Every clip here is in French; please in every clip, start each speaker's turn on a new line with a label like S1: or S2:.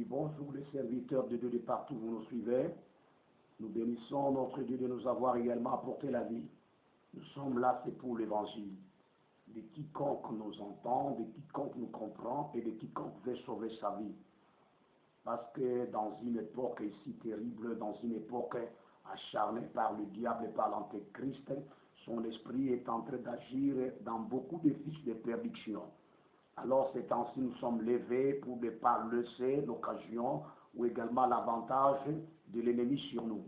S1: Oui, bonjour les serviteurs de Dieu de partout où vous nous suivez. Nous bénissons notre Dieu de nous avoir également apporté la vie. Nous sommes là, c'est pour l'évangile. De quiconque nous entend, de quiconque nous comprend et de quiconque veut sauver sa vie. Parce que dans une époque si terrible, dans une époque acharnée par le diable et par l'antéchrist, son esprit est en train d'agir dans beaucoup de fiches de perdition. Alors ces temps-ci, nous sommes levés pour ne pas laisser l'occasion ou également l'avantage de l'ennemi sur nous.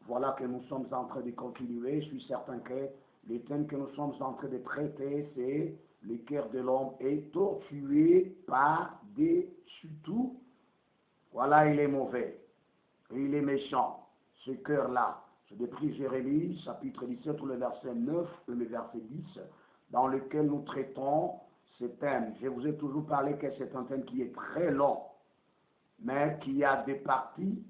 S1: Voilà que nous sommes en train de continuer. Je suis certain que le thème que nous sommes en train de traiter, c'est le cœur de l'homme est torturé par dessus tout. Voilà, il est mauvais, et il est méchant, ce cœur-là. C'est depuis Jérémie, chapitre 17, le verset 9 et le verset 10, dans lequel nous traitons ce thème. Je vous ai toujours parlé que c'est un thème qui est très long, mais qui a des parties,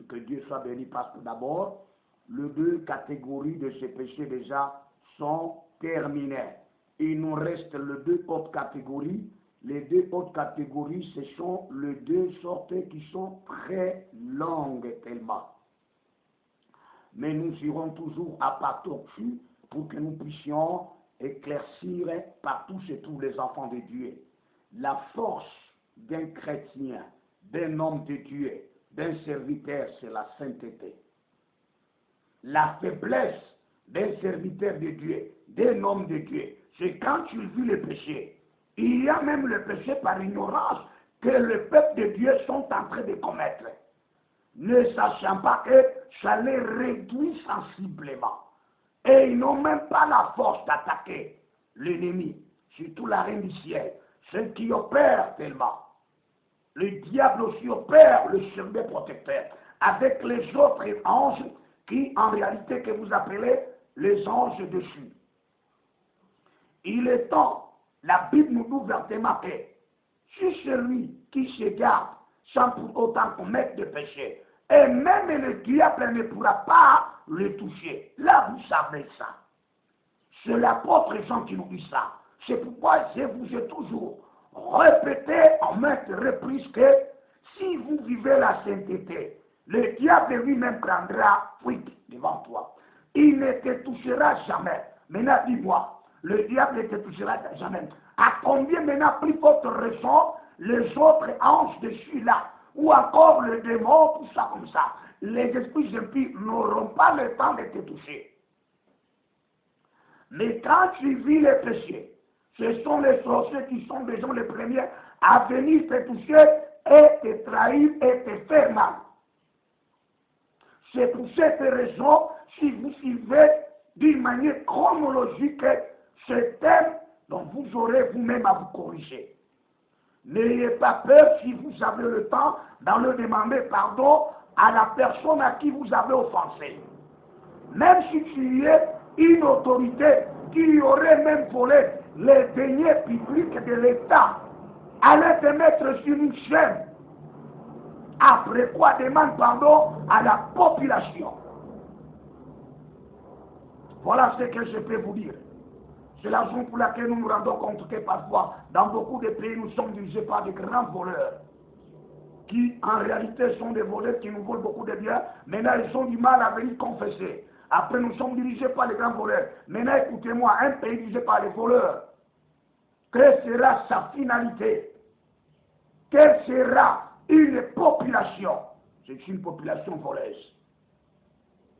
S1: que Dieu soit béni, parce que d'abord, les deux catégories de ces péchés déjà sont terminées. Il nous reste les deux autres catégories. Les deux autres catégories, ce sont les deux sortes qui sont très longues tellement. Mais nous irons toujours à pas tortue pour que nous puissions éclaircir par tous et tous les enfants de Dieu la force d'un chrétien, d'un homme de Dieu, d'un serviteur, c'est la sainteté. La faiblesse d'un serviteur de Dieu, d'un homme de Dieu, c'est quand tu vis le péché. Il y a même le péché par ignorance que le peuple de Dieu sont en train de commettre, ne sachant pas que ça les réduit sensiblement. Et ils n'ont même pas la force d'attaquer l'ennemi, surtout la reine du ciel, ceux qui opèrent tellement. Le diable aussi opère le chemin protecteur avec les autres anges qui, en réalité, que vous appelez les anges dessus. Il est temps, la Bible nous dit ouvertement que si celui qui se garde sans pour autant commettre de péché, et même le diable ne pourra pas le toucher. Là, vous savez ça. C'est l'apôtre Jean qui nous dit ça. C'est pourquoi je vous ai toujours répété en maintes reprises que si vous vivez la sainteté, le diable lui-même prendra fuite devant toi. Il ne te touchera jamais. Maintenant, dis-moi, le diable ne te touchera jamais. À combien maintenant, plus forte raison, les autres anges dessus là, ou encore le démon, tout ça comme ça, les esprits impies n'auront pas le temps de te toucher. Mais quand tu vis les péchés, ce sont les sorciers qui sont déjà les premiers à venir te toucher et te trahir et te faire mal. C'est pour cette raison, si vous suivez d'une manière chronologique ce thème, donc vous aurez vous-même à vous corriger. N'ayez pas peur si vous avez le temps d'en le demander pardon à la personne à qui vous avez offensé. Même si tu es une autorité qui aurait même volé les deniers publics de l'État, allez te mettre sur une chaîne. Après quoi, demande pardon à la population. Voilà ce que je peux vous dire. C'est la raison pour laquelle nous nous rendons compte que parfois, dans beaucoup de pays, nous sommes dirigés par des grands voleurs, qui en réalité sont des voleurs qui nous volent beaucoup de biens. Maintenant, ils ont du mal à venir confesser. Après, nous sommes dirigés par les grands voleurs. Maintenant, écoutez-moi, un pays dirigé par les voleurs, quelle sera sa finalité? Quelle sera une population? C'est une population voleuse.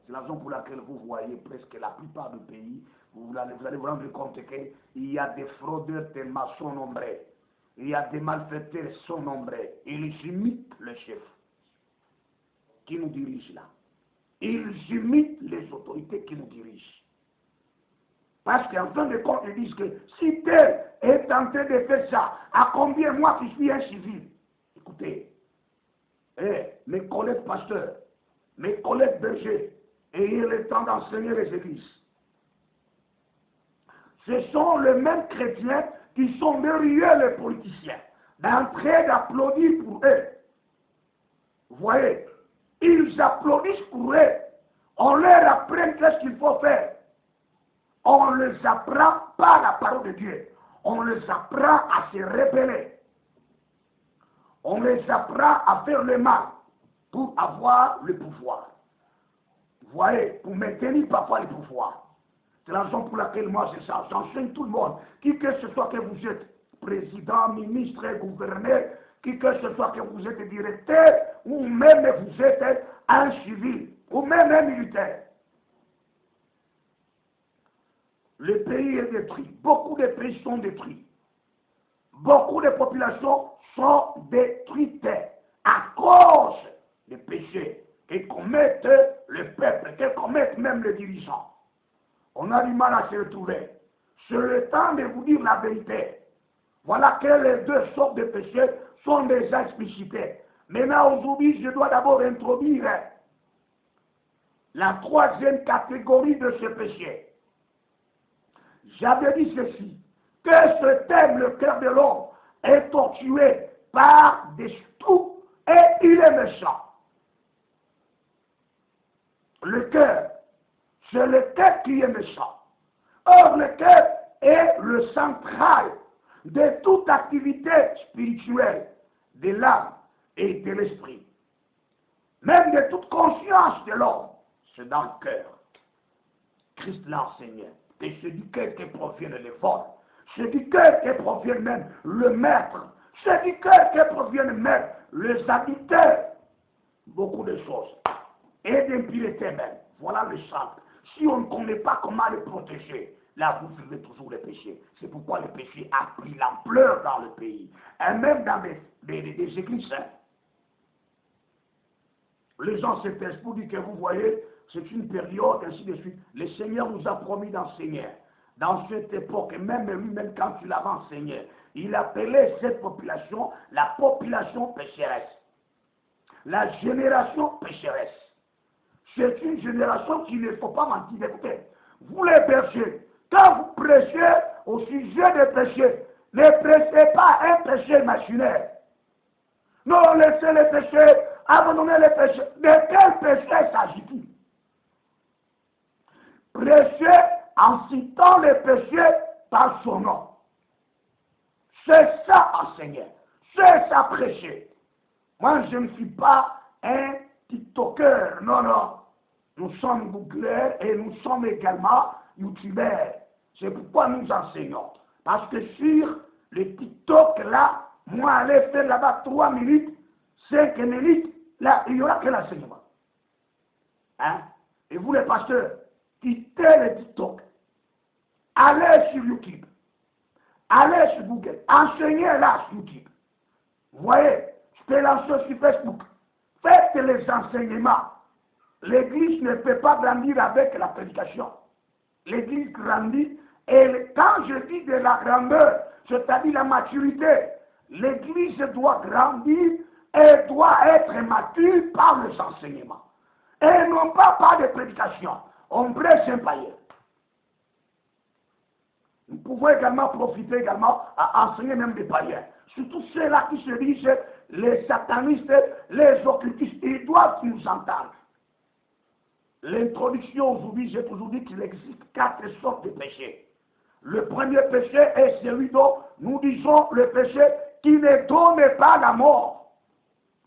S1: C'est la raison pour laquelle vous voyez presque la plupart des pays, vous allez vous rendre compte qu'il y a des fraudeurs tellement sont nombreux. Il y a des malfaiteurs sont nombreux. Ils imitent le chef qui nous dirige là. Ils imitent les autorités qui nous dirigent. Parce qu'en fin de compte, ils disent que si tel est en train de faire ça, à combien moi qui suis un civil? Écoutez, mes collègues pasteurs, mes collègues bergers, ayez le temps d'enseigner les églises. Ce sont les mêmes chrétiens qui sont derrière les politiciens, en train d'applaudir pour eux. Vous voyez, ils applaudissent pour eux. On leur apprend qu'est-ce qu'il faut faire. On ne les apprend pas la parole de Dieu. On les apprend à se rebeller. On les apprend à faire le mal pour avoir le pouvoir. Vous voyez, pour maintenir parfois le pouvoir. C'est la raison pour laquelle moi c'est ça. J'enseigne tout le monde. Qui que ce soit que vous êtes président, ministre, gouverneur, qui que ce soit que vous êtes directeur, ou même vous êtes un civil, ou même un militaire. Le pays est détruit. Beaucoup de pays sont détruits. Beaucoup de populations sont détruites à cause des péchés que commettent le peuple, que commettent même les dirigeants. On a du mal à se retrouver. C'est le temps de vous dire la vérité. Voilà que les deux sortes de péchés sont déjà explicités. Maintenant, aujourd'hui, je dois d'abord introduire la troisième catégorie de ce péché. J'avais dit ceci, que ce thème, le cœur de l'homme, est torturé par des trous et il est méchant. Le cœur, c'est le cœur qui est méchant. Or, le cœur est le central de toute activité spirituelle de l'âme et de l'esprit. Même de toute conscience de l'homme, c'est dans le cœur. Christ l'a enseigné. Et c'est du cœur que proviennent les vols. C'est du cœur que provient même le maître. C'est du cœur que proviennent même les habitants. Beaucoup de choses. Et d'impureté même. Voilà le centre. Si on ne connaît pas comment les protéger, là vous vivez toujours le péché. C'est pourquoi le péché a pris l'ampleur dans le pays. Et même dans des églises. Les gens se taisent pour dire que vous voyez, c'est une période, ainsi de suite. Le Seigneur nous a promis d'enseigner. Dans cette époque, et même lui-même quand il avait enseigné, il appelait cette population la population pécheresse. La génération pécheresse. C'est une génération qu'il ne faut pas mentir. Écoutez, vous les bergers, quand vous prêchez au sujet des péchés, ne prêchez pas un péché imaginaire. Non, laissez les péchés, abandonnez les péchés. De quel péché s'agit-il? Prêchez en citant les péchés par son nom. C'est ça enseigner. C'est ça prêcher. Moi, je ne suis pas un TikToker. Non, non. Nous sommes googlers et nous sommes également youtubeurs. C'est pourquoi nous enseignons. Parce que sur le TikTok, là, moi, aller faire là-bas 3 minutes, 5 minutes, là, il n'y aura que l'enseignement. Hein? Et vous, les pasteurs, quittez le TikTok. Allez sur YouTube. Allez sur Google. Enseignez là sur YouTube. Vous voyez, je peux lancer sur Facebook. Faites les enseignements. L'église ne peut pas grandir avec la prédication. L'église grandit. Et quand je dis de la grandeur, c'est-à-dire la maturité, l'église doit grandir et doit être mature par les enseignements. Et non pas par des prédications. On prêche un païen. Nous pouvons également profiter également à enseigner même des païens. Surtout ceux-là qui se disent les satanistes, les occultistes, ils doivent nous entendre. L'introduction aujourd'hui, j'ai toujours dit qu'il existe 4 sortes de péchés. Le premier péché est celui dont nous disons le péché qui ne donne pas la mort.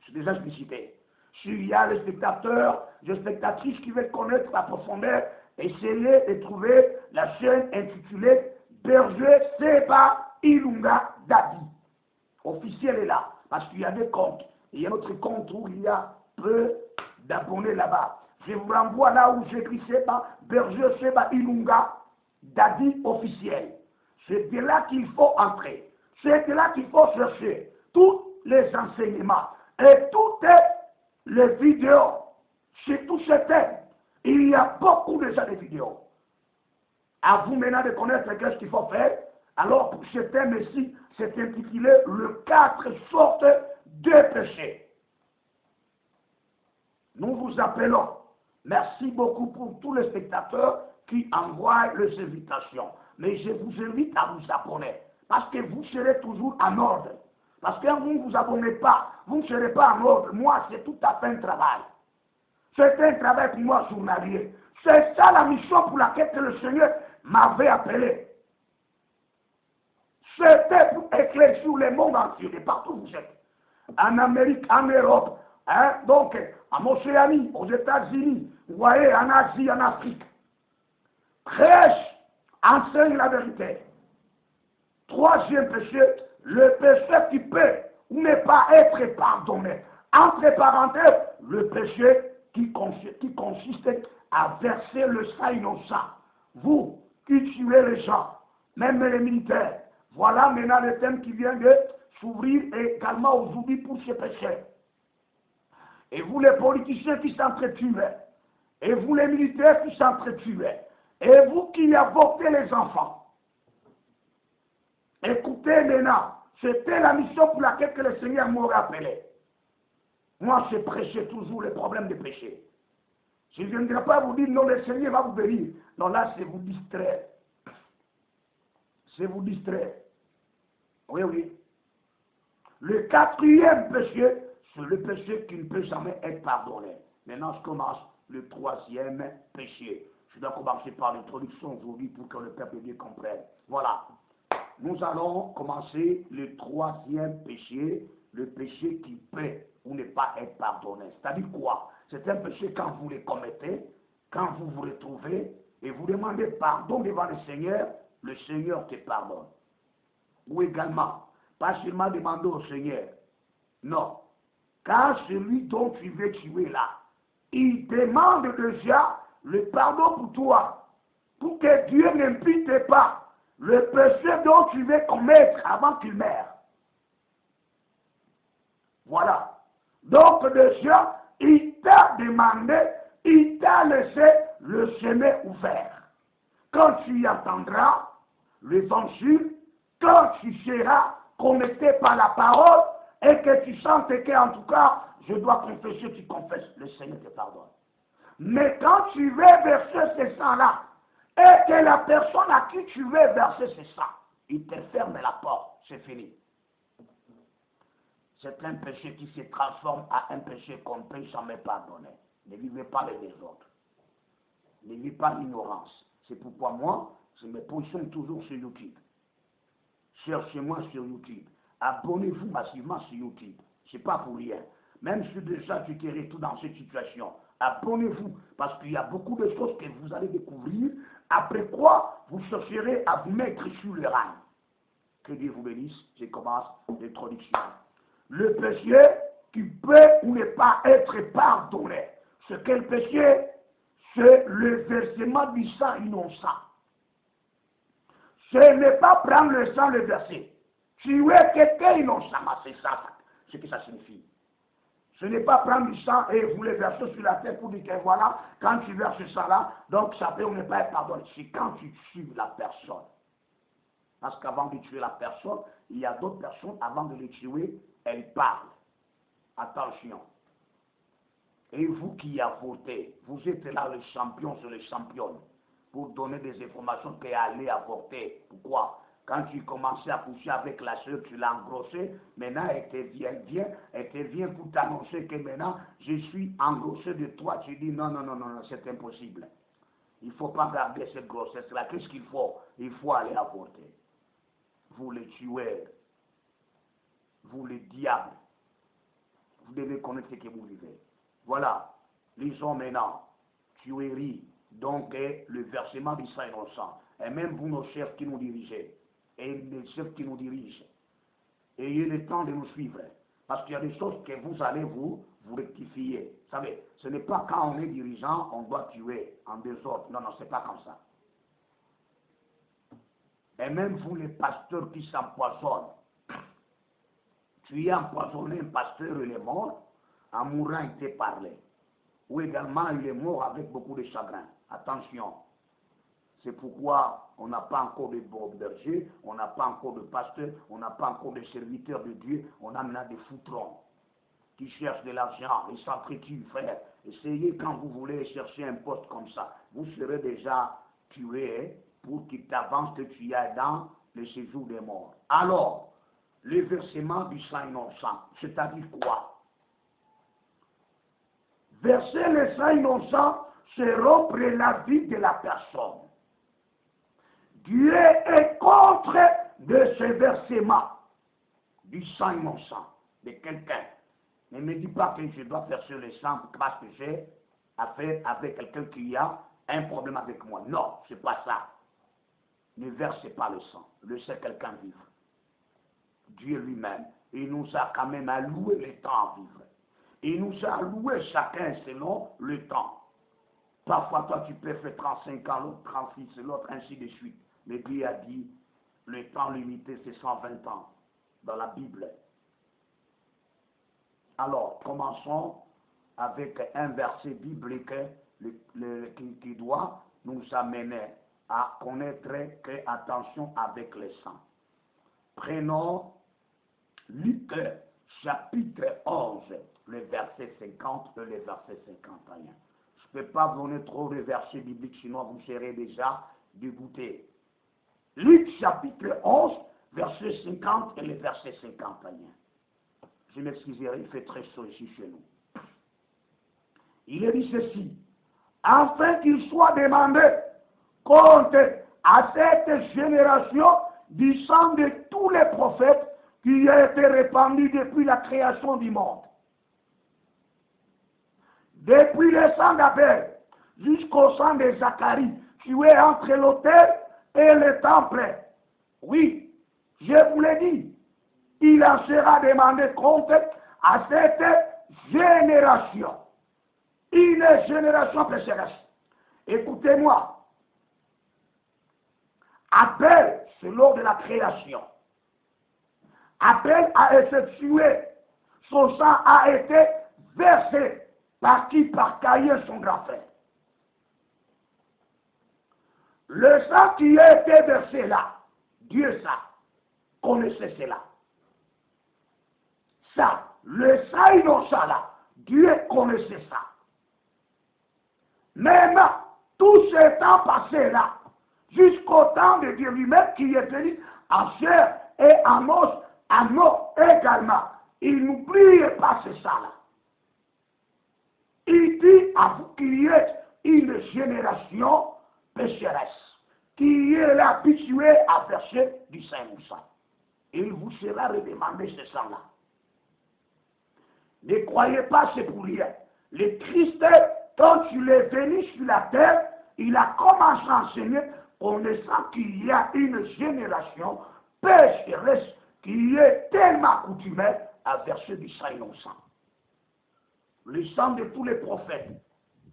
S1: C'est déjà explicité. S'il y a les spectateurs, les spectatrices qui veulent connaître la profondeur, essayez de trouver la chaîne intitulée Berger Seba Ilunga Dadi. Officiel est là, parce qu'il y a des comptes. Il y a notre compte où il y a peu d'abonnés là-bas. Je vous renvoie là où j'écris Seba, Berger Seba Ilunga Dadi officiel. C'est de là qu'il faut entrer. C'est de là qu'il faut chercher tous les enseignements et toutes les vidéos. C'est tout ce thème. Il y a beaucoup déjà de vidéos. À vous maintenant de connaître ce qu'il faut faire. Alors pour ce thème ici, c'est intitulé le 4 sortes de péchés. Nous vous appelons. Merci beaucoup pour tous les spectateurs qui envoient les invitations. Mais je vous invite à vous abonner. Parce que vous serez toujours en ordre. Parce que vous ne vous abonnez pas, vous ne serez pas en ordre. Moi, c'est tout à fait un travail. C'est un travail pour moi journalier. C'est ça la mission pour laquelle le Seigneur m'avait appelé. C'était pour éclairer sur le monde entier, de partout où vous êtes. en Amérique, en Europe, hein, donc en Océanie, aux États-Unis, vous voyez, en Asie, en Afrique. Prêche, enseigne la vérité. Troisième péché, le péché qui peut ou ne pas être pardonné. Entre parenthèses, le péché qui consiste à verser le sang innocent. Vous qui tuez les gens, même les militaires, voilà maintenant le thème qui vient de s'ouvrir également aujourd'hui pour ce péché. Et vous les politiciens qui s'entretuent, et vous les militaires qui s'entretuent, et vous qui avortez les enfants. Écoutez maintenant, c'était la mission pour laquelle le Seigneur m'a appelé. Moi, je prêchais toujours les problèmes de péché. Je ne viendrai pas vous dire, non, le Seigneur va vous bénir. Non, là, c'est vous distraire. C'est vous distraire. Oui, oui. Le quatrième péché, c'est le péché qui ne peut jamais être pardonné. Maintenant, je commence le troisième péché. Je dois commencer par l'introduction aujourd'hui pour que le peuple de Dieu comprenne. Voilà. Nous allons commencer le troisième péché, le péché qui peut ou ne pas être pardonné. C'est-à-dire quoi? C'est un péché quand vous le commettez, quand vous vous retrouvez et vous demandez pardon devant le Seigneur te pardonne. Ou également, pas seulement demander au Seigneur, non. Quand celui dont tu veux tuer là, il demande déjà le pardon pour toi, pour que Dieu n'impute pas le péché dont tu veux commettre avant qu'il meure. Voilà. Donc déjà, il t'a demandé, il t'a laissé le chemin ouvert. Quand tu y attendras l'évangile, quand tu seras connecté par la parole et que tu sens que, en tout cas, je dois confesser, tu confesses, le Seigneur te pardonne. Mais quand tu veux verser ce sang-là, et que la personne à qui tu veux verser ce sang, il te ferme la porte, c'est fini. C'est un péché qui se transforme à un péché qu'on ne peut jamais pardonner. Ne vivez pas les désordres. Ne vivez pas l'ignorance. C'est pourquoi moi, je me positionne toujours sur YouTube. Cherchez-moi sur YouTube. Abonnez-vous massivement sur YouTube. Ce n'est pas pour rien. Même si déjà tu te retrouves dans cette situation, abonnez-vous parce qu'il y a beaucoup de choses que vous allez découvrir. Après quoi, vous chercherez à vous mettre sur le rang. Que Dieu vous bénisse. Je commence l'introduction. Le péché qui peut ou ne pas être pardonné. C'est quel péché? C'est le versement du sang innocent. Ce n'est pas prendre le sang, le verser. Tuer quelqu'un innocemment, c'est ça, ce que ça signifie. Ce n'est pas prendre du sang et vous le verser sur la tête pour dire que voilà, quand tu verses ça là, donc ça peut ou ne pas être pardonné. C'est quand tu tues la personne. Parce qu'avant de tuer la personne, il y a d'autres personnes, avant de les tuer, elles parlent. Attention. Et vous qui avez voté, vous êtes là les champions sur les championnes pour donner des informations qu'elle allait avorter. Pourquoi? Quand tu commençais à coucher avec la soeur, tu l'as engrossée, maintenant elle te vient pour t'annoncer que maintenant je suis engrossé de toi. Tu dis non, c'est impossible. Il ne faut pas garder cette grossesse-là. Qu'est-ce qu'il faut? Il faut aller avorter. Vous les tuez, vous les diables, vous devez connaître ce que vous vivez. Voilà, lisons maintenant, tuerie, donc le versement du sang innocent. Et même vous, nos chefs qui nous dirigez, et les chefs qui nous dirigent, ayez le temps de nous suivre. Parce qu'il y a des choses que vous allez vous rectifier. Vous savez, ce n'est pas quand on est dirigeant, on doit tuer en désordre. Non, c'est pas comme ça. Et même vous, les pasteurs qui s'empoisonnent, tu as empoisonné un pasteur, il est mort, en mourant, il t'est parlé. Ou également, il est mort avec beaucoup de chagrin. Attention. C'est pourquoi on n'a pas encore de berger, on n'a pas encore de pasteur, on n'a pas encore de serviteurs de Dieu, on a maintenant des foutrons qui cherchent de l'argent, ils s'entretuent, frère. Essayez quand vous voulez chercher un poste comme ça. Vous serez déjà tué pour qu'il t'avance que tu y ailles dans le séjour des morts. Alors, le versement du sang innocent, c'est-à-dire quoi? Verser le sang innocent, c'est rompre la vie de la personne. Dieu est contre de ce versement du sang innocent. c'est quelqu'un. Ne me dis pas que je dois faire sur le sang parce que j'ai affaire avec quelqu'un qui a un problème avec moi. Non, c'est pas ça. Ne versez pas le sang. Laissez quelqu'un vivre. Dieu lui-même, il nous a quand même alloué le temps à vivre. Il nous a alloué chacun selon le temps. Parfois, toi, tu peux faire 35 ans, l'autre 36, l'autre ainsi de suite. Mais Dieu a dit, le temps limité, c'est 120 ans dans la Bible. Alors, commençons avec un verset biblique qui doit nous amener à connaître que attention avec le sang. Prenons Luc chapitre 11, le verset 50 et le verset 51. Je ne peux pas donner trop de versets bibliques, sinon vous serez déjà dégoûtés. Luc chapitre 11, verset 50 et le verset 51. Je m'excuserai, il fait très chaud ici chez nous. Il est dit ceci, afin qu'il soit demandé compte à cette génération du sang de tous les prophètes qui a été répandu depuis la création du monde. Depuis le sang d'Abel jusqu'au sang de Zacharie, tué entre l'autel et le temple. Oui, je vous l'ai dit, il en sera demandé compte à cette génération. Une génération pécheresse. Écoutez-moi. Abel, c'est lors de la création. Abel a effectué, son sang a été versé par qui? Par Caïn, son grand frère. Le sang qui a été versé là, Dieu ça, connaissait cela. Ça, le sang innocent là, Dieu connaissait ça. Maintenant, tout ce temps passé là, jusqu'au temps de Dieu lui-même qui est venu en chair et en os, à mort également. Il n'oublie pas ce sang-là. Il dit à vous qu'il y ait une génération pécheresse, qui est habituée à verser du sang innocent. Il vous sera redemandé ce sang-là. Ne croyez pas, c'est pour rien. Le Christ, quand il est venu sur la terre, il a commencé à enseigner, connaissant qu'il y a une génération pécheresse qui est tellement accoutumée à verser du sang innocent. Le sang de tous les prophètes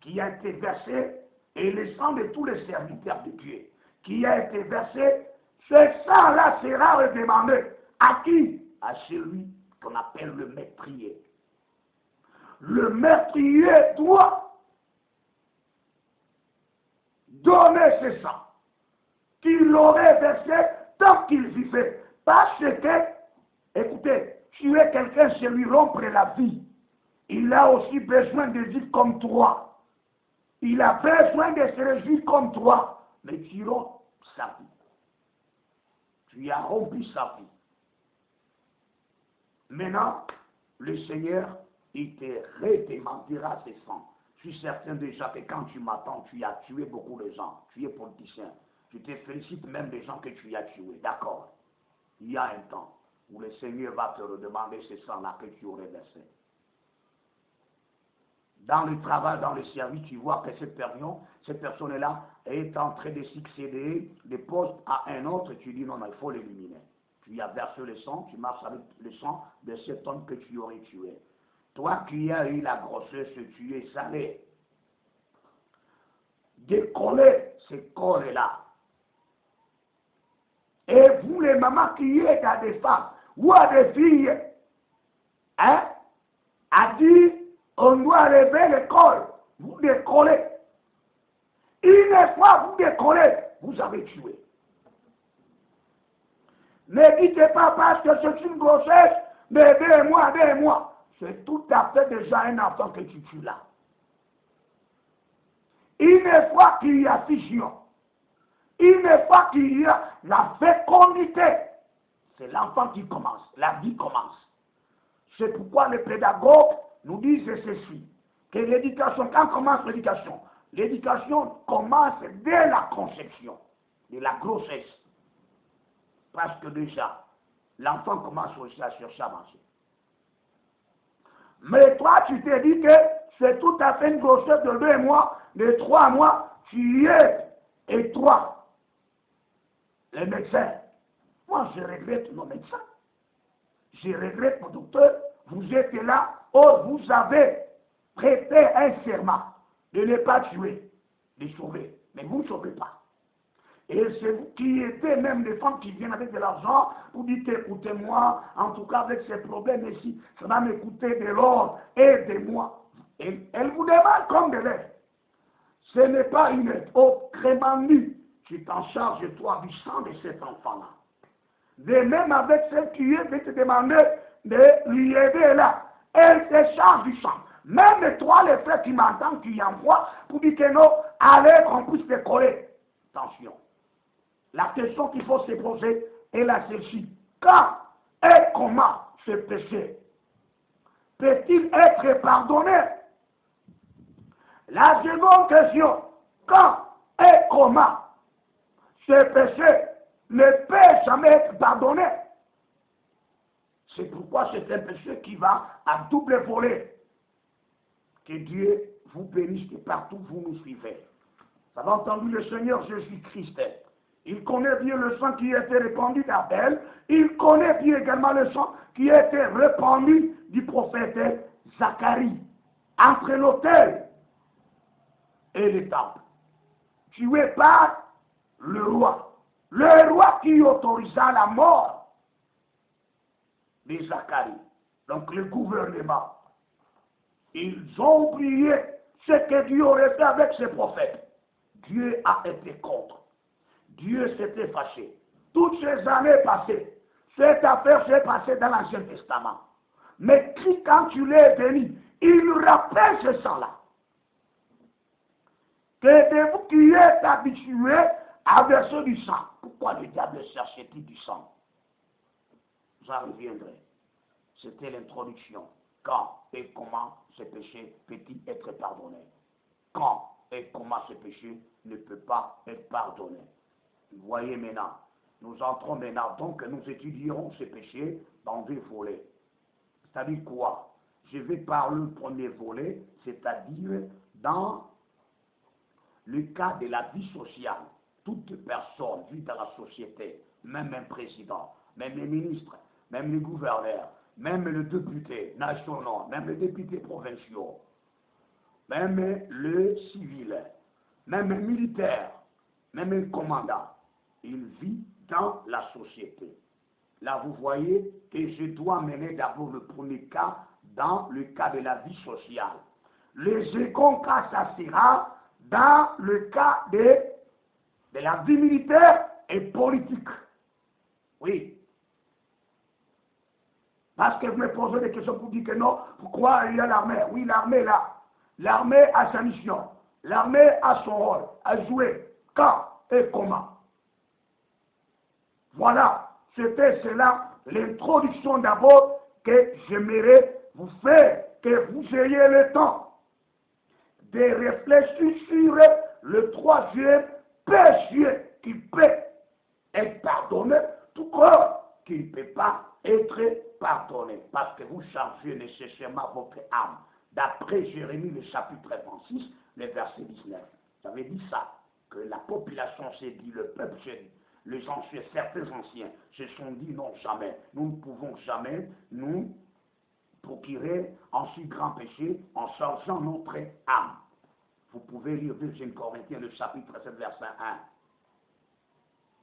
S1: qui a été versé et le sang de tous les serviteurs de Dieu qui a été versé, ce sang-là sera redemandé. À qui? À celui qu'on appelle le meurtrier. Le meurtrier doit donner ce sang qu'il aurait versé tant qu'il vivait. Parce que, écoutez, tuer quelqu'un, c'est lui rompre la vie. Il a aussi besoin de vivre comme toi. Il a besoin de se réjouir comme toi. Mais tu rompes sa vie. Tu as rompu sa vie. Maintenant, le Seigneur, il te redemandera ses sangs. Je suis certain déjà que quand tu m'attends, tu as tué beaucoup de gens. Tu es politicien. Je te félicite même des gens que tu as tués. D'accord. Il y a un temps où le Seigneur va te redemander ce sang-là que tu aurais versé. Dans le travail, dans le service, tu vois que cette personne-là est en train de succéder de poste à un autre. Tu dis non, il faut l'éliminer. Tu as versé le sang, tu marches avec le sang de cet homme que tu aurais tué. Toi qui as eu la grossesse, tu es salé. Décoller ce corps-là. Et vous, les mamans qui êtes à des femmes ou à des filles, hein, a dit, on doit lever le corps. Vous décollez. Une fois vous décollez, vous avez tué. Ne dites pas parce que c'est une grossesse, mais aidez-moi. C'est tout à fait déjà un enfant que tu tues là. Une fois qu'il y a fission, une fois qu'il y a la fécondité, c'est l'enfant qui commence, la vie commence. C'est pourquoi les pédagogues nous disent ceci, que l'éducation, quand commence l'éducation commence dès la conception de la grossesse. Parce que déjà, l'enfant commence aussi à chercher à manger. Mais toi, tu t'es dit que c'est tout à fait une grossesse de 2 mois, de 3 mois, tu es étroit. Les médecins. Moi, je regrette nos médecins. Je regrette mon docteur. Vous êtes là, or vous avez prêté un serment de ne pas tuer, de sauver. Mais vous ne sauvez pas. Et c'est vous qui étiez même des femmes qui viennent avec de l'argent pour dire écoutez-moi, en tout cas avec ces problèmes ici, ça va me coûter de l'or, aidez-moi. Elle vous demande comme de l'aide. Ce n'est pas une aide. Autrement dit, tu t'en charges toi du sang de cet enfant-là. De même avec celle qui veut te demander de lui aider là. Elle se charge du sang. Même toi, les frères qui m'entendent, qui envoient pour dire que non, allez qu'on puisse te coller. Attention. La question qu'il faut se poser est la celle-ci. Quand et comment ce péché peut-il être pardonné? La seconde question. Quand et comment ce péché ne peut jamais être pardonné? C'est pourquoi c'est un péché qui va à double volet. Que Dieu vous bénisse de partout où vous nous suivez. Vous avez entendu le Seigneur Jésus-Christ. Il connaît bien le sang qui a été répandu d'Abel. Il connaît bien également le sang qui a été répandu du prophète Zacharie. Entre l'autel et le temple. Tué par le roi. Le roi qui autorisa la mort de Zacharie. Donc le gouvernement. Ils ont oublié ce que Dieu aurait fait avec ses prophètes. Dieu a été contre. Dieu s'était fâché. Toutes ces années passées, cette affaire s'est passée dans l'Ancien Testament. Mais quand tu l'es béni, il rappelle ce sang-là. Que de vous qui êtes habitués à verser du sang. Pourquoi le diable cherchait-il du sang? J'en reviendrai. C'était l'introduction. Quand et comment ce péché peut-il être pardonné? Quand et comment ce péché ne peut pas être pardonné? Vous voyez maintenant, nous entrons maintenant, donc nous étudierons ce péché dans 2 volets. C'est-à-dire quoi? Je vais parler le premier volet, c'est-à-dire dans le cas de la vie sociale. Toute personne vit dans la société, même un président, même les ministres, même les gouverneurs, même les députés nationaux, même les députés provinciaux, même le civil, même le militaire, même le commandant, il vit dans la société. Là, vous voyez que je dois mener d'abord le premier cas dans le cas de la vie sociale. Le second cas, ça sera dans le cas de la vie militaire et politique. Oui. Parce que vous me posez des questions pour dire que non, pourquoi il y a l'armée? Oui, l'armée là. L'armée a sa mission. L'armée a son rôle à jouer. Quand et comment? Voilà, c'était cela, l'introduction d'abord que j'aimerais vous faire, que vous ayez le temps de réfléchir sur le troisième péché qui peut être pardonné, tout comme qui ne peut pas être pardonné, parce que vous chargez nécessairement votre âme. D'après Jérémie, le chapitre 26, le verset 19. Ça veut dire ça, que la population s'est dit, le peuple s'est dit, les anciens, certains anciens se sont dit non, jamais, nous ne pouvons jamais nous procurer en si grand péché en chargeant notre âme. Vous pouvez lire 2 Corinthiens, le chapitre 7, verset 1.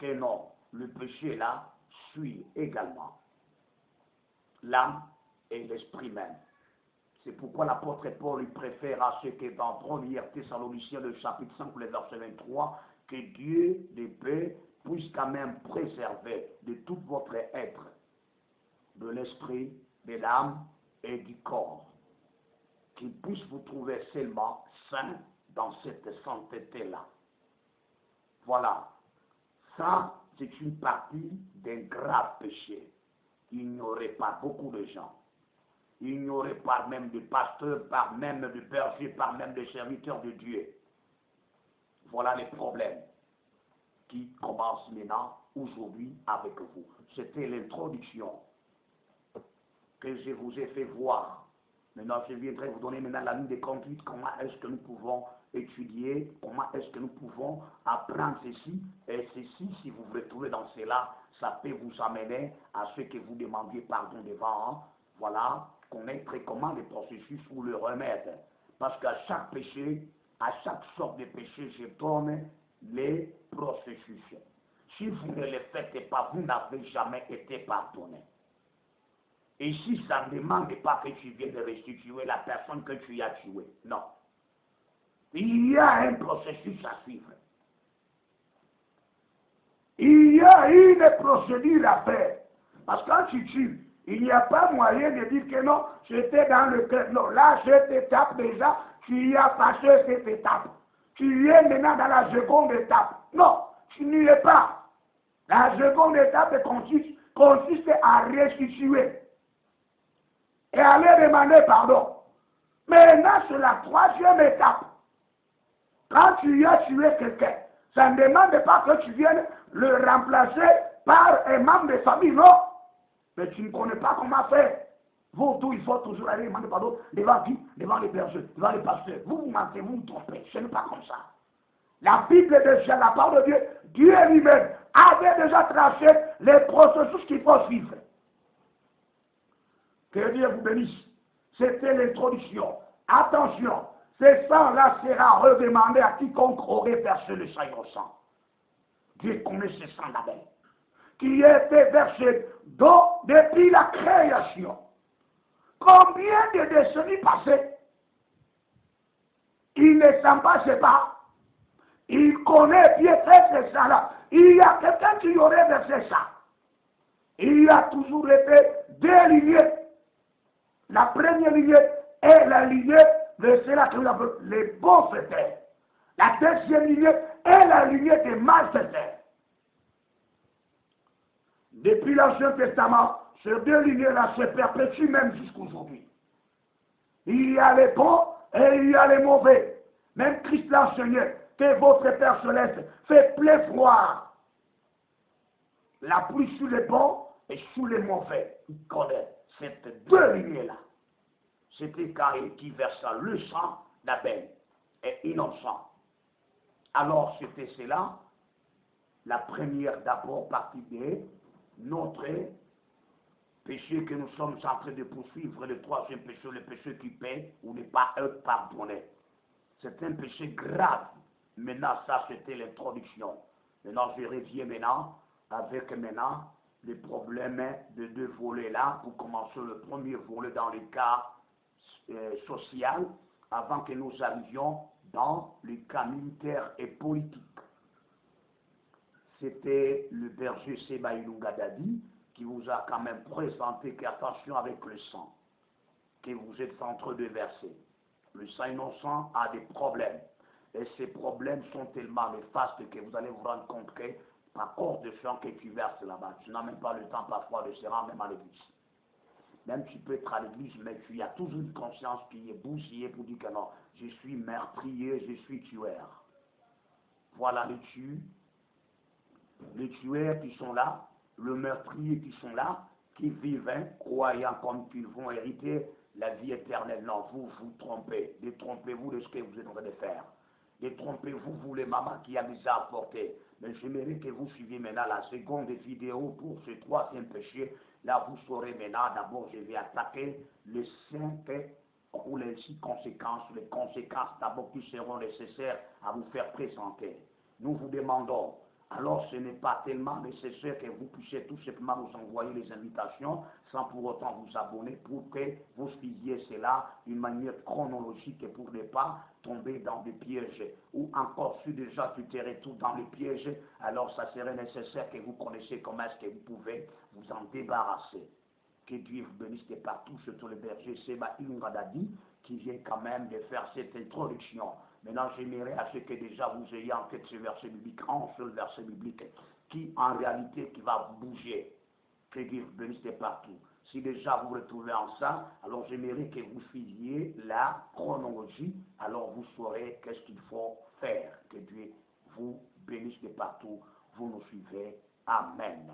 S1: Que non, le péché là suit également l'âme et l'esprit même. C'est pourquoi l'apôtre Paul lui préfère à ce que dans 1 Thessaloniciens, le chapitre 5, le verset 23, que Dieu de paix puisse quand même préserver de tout votre être, de l'esprit, de l'âme et du corps, qu'il puisse vous trouver seulement saint dans cette sainteté-là. Voilà, ça c'est une partie d'un grave péché. Il n'y aurait pas beaucoup de gens. Il n'y aurait pas même de pasteurs, pas même de bergers, pas même de serviteurs de Dieu. Voilà les problèmes qui commencent maintenant, aujourd'hui, avec vous. C'était l'introduction que je vous ai fait voir Maintenant, je viendrai vous donner maintenant la ligne de conduite, comment est-ce que nous pouvons étudier, comment est-ce que nous pouvons apprendre ceci, et ceci, si vous vous retrouvez dans cela, ça peut vous amener à ce que vous demandiez pardon devant, hein. Voilà, connaître comment le processus ou le remède. Parce qu'à chaque péché, à chaque sorte de péché, je donne les processus. Si vous ne le faites pas, vous n'avez jamais été pardonné. Et si ça ne demande pas que tu viennes de restituer la personne que tu as tuée, non. Il y a un processus à suivre. Il y a une procédure à faire. Parce que quand tu tues, il n'y a pas moyen de dire que non, j'étais dans le cœur. Non, là, cette étape déjà, tu y as passé cette étape. Tu es maintenant dans la seconde étape. Non, tu n'y es pas. La seconde étape consiste à restituer et aller demander pardon. Maintenant, c'est la troisième étape. Quand tu as tué quelqu'un, ça ne demande pas que tu viennes le remplacer par un membre de famille, non. Mais tu ne connais pas comment faire. Vous, tout, il faut toujours aller demander pardon devant qui? Devant les bergers, devant les pasteurs. Vous mentez, vous vous trompez. Ce n'est pas comme ça. La Bible déjà, la parole de Dieu, Dieu lui-même avait déjà tracé les processus qu'il faut suivre. Que Dieu vous bénisse. C'était l'introduction. Attention, ce sang-là sera redemandé à quiconque aurait versé le sang innocent. Dieu connaît ce sang d'Abel, qui a été versé depuis la création. Combien de décennies passées, il ne s'en passe pas. Il connaît bien ce sang-là. Il y a quelqu'un qui aurait versé ça. Il a toujours été deux lignées. La première lignée est la lignée de ceux-là que nous appelons les bons fêteurs. La deuxième lignée est la lignée des malfaiteurs. Depuis l'Ancien Testament, ces deux lignées-là se perpétuent même jusqu'aujourd'hui. Il y a les bons et il y a les mauvais. Même Christ l'a enseigné que votre Père Céleste fait pleuvoir la pluie sur les bons et sur les mauvais. Il connaît cette deux lignées-là. C'était Caïn qui versa le sang d'Abel et innocent. Alors c'était cela, la première d'abord partie de notre péché que nous sommes en train de poursuivre, le troisième péché, le péché qui paie ou n'est pas pardonné. C'est un péché grave. Maintenant, ça c'était l'introduction. Maintenant, je reviens maintenant avec maintenant les problèmes de deux volets là, pour commencer le premier volet dans le cas social, avant que nous arrivions dans le cas militaire et politique. C'était le berger Seba Ilunga Dadi qui vous a quand même présenté qu'attention avec le sang que vous êtes en train de verser. Le sang innocent a des problèmes. Et ces problèmes sont tellement néfastes que vous allez vous rendre compte que par corps de sang que tu verses là-bas, tu n'as même pas le temps parfois de se rendre même à l'église. Même tu peux être à l'église, mais tu as toujours une conscience qui est bousillée pour dire que non, je suis meurtrier, je suis tueur. Voilà les tueurs qui sont là, le meurtrier qui sont là, qui vivent, croyant comme qu'ils vont hériter la vie éternelle. Non, vous vous trompez. Détrompez-vous de ce que vous êtes en train de faire. Détrompez-vous, vous les mamans qui a déjà apporté. Mais j'aimerais que vous suiviez maintenant la seconde vidéo pour ce troisième péché. Là, vous saurez maintenant, d'abord, je vais attaquer les 5 ou les 6 conséquences, les conséquences d'abord qui seront nécessaires à vous faire présenter. Nous vous demandons, alors ce n'est pas tellement nécessaire que vous puissiez tout simplement vous envoyer les invitations sans pour autant vous abonner pour que vous suiviez cela d'une manière chronologique et pour ne pas tomber dans des pièges. Ou encore si déjà tu te retrouves dans les pièges, alors ça serait nécessaire que vous connaissiez comment est-ce que vous pouvez vous en débarrasser. Que Dieu vous bénisse de partout, surtout le berger Seba Ilunga Dadi qui vient quand même de faire cette introduction. Maintenant, j'aimerais à ce que déjà vous ayez en tête ce verset biblique, un seul verset biblique, qui en réalité qui va vous bouger. Que Dieu vous bénisse de partout. Si déjà vous vous retrouvez en ça, alors j'aimerais que vous suiviez la chronologie, alors vous saurez qu'est-ce qu'il faut faire. Que Dieu vous bénisse de partout. Vous nous suivez. Amen.